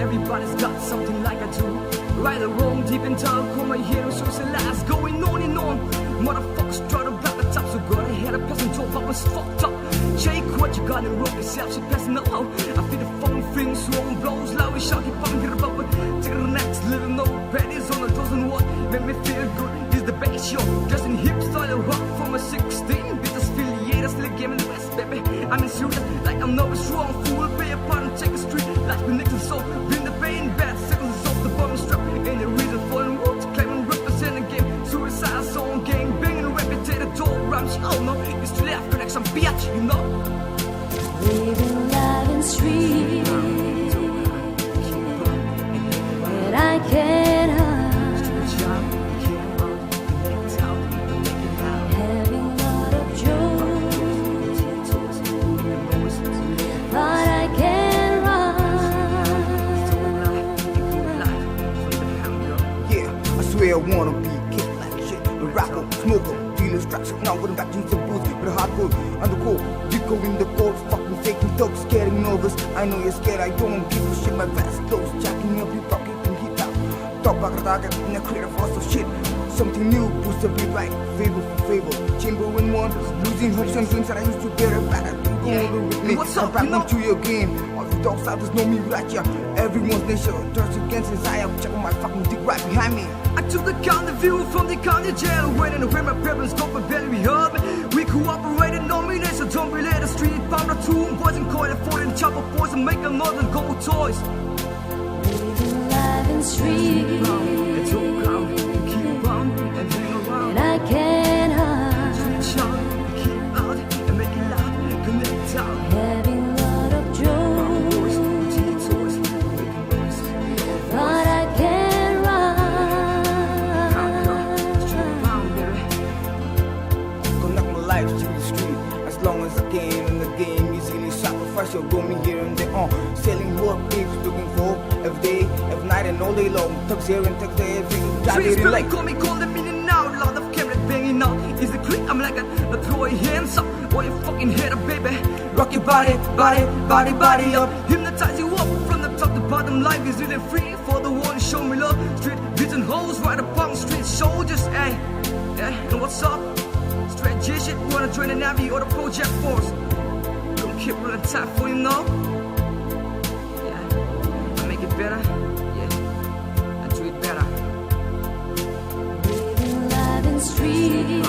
Everybody's got something like I do. Right or wrong, deep in town, call my hero, shows the last. Going on and on. Motherfuckers try to block the top, so got ahead of passing top. I was fucked up. Jake, what you got and wrong yourself, she passing out. I feel the phone things, wrong blows, loud, we shout, keep on get above it. Take the next little no pennies on a dozen what make me feel good is the bass show. Dressing hip style rock from a 16. Bitches affiliated, still a game in the West, baby. I'm in serious, like I'm never strong. Fool, pay a part and take a street. Like the Nixon soul, bring the pain, bad sickles off the bottom strap. Ain't a reason for the roots, claiming represent the game. Suicide song, gang banging, reputed toll rhymes. You all know it's to left connection, bitch, you know. Living life in street that I can't hide. Having a lot of joy, but I can't run. Yeah, I swear I wanna be kicked like shit. A rapper, smoker, dealers, tracks. Now with the back jeans and boots, with a hardcore undercoat. Go in the cold, fucking faking thugs, getting nervous. I know you're scared, I don't give a shit. My vest close, jacking up your pocket and hit out. Talk back a target in a creative force of shit. Something new, boost the beat right, favor for favor. Chamber in one, losing hopes and dreams that I used to bear back. Go over with me, What's up, I'm you know? back into your game. All the dogs out just know me right, yeah. Everyone's nation turns against his eye. I'm checking my fucking dick right behind me. I took the counter view from the county jail. Went in where my parents got my belly hurt me. We cooperated, nomination, don't relate the street. Found a tomb, boys and coin, and foreign chopper boys and make a northern gold toys. Living life in street And don't count, keep on and hang around. that I can't hide. Street shout, keep out and make it loud and connect out. Having a lot of Found joy, boys, detours, making noise. but I can't Street run. bound, baby. Connect my life to the street as long as I can in the game. Easily sacrifice your roaming here and there. Selling what babes looking for every day, every night, and all day long. Thugs here and thugs there, every Trees day. really call me, call them in and out. Lot of camera banging out. Is the click? I'm like a throw your hands up or your fucking head up, baby. Rock your body, body, body, body up. Hypnotize you up from the top to bottom. Life is really free for the one. Show me love. Street beating hoes right upon street soldiers. Hey, yeah, and what's up? Straight J shit. Wanna join the Navy or the Project Force? Don't keep running time for you know. Yeah, I make it better. Yeah, I do it better. Living life in street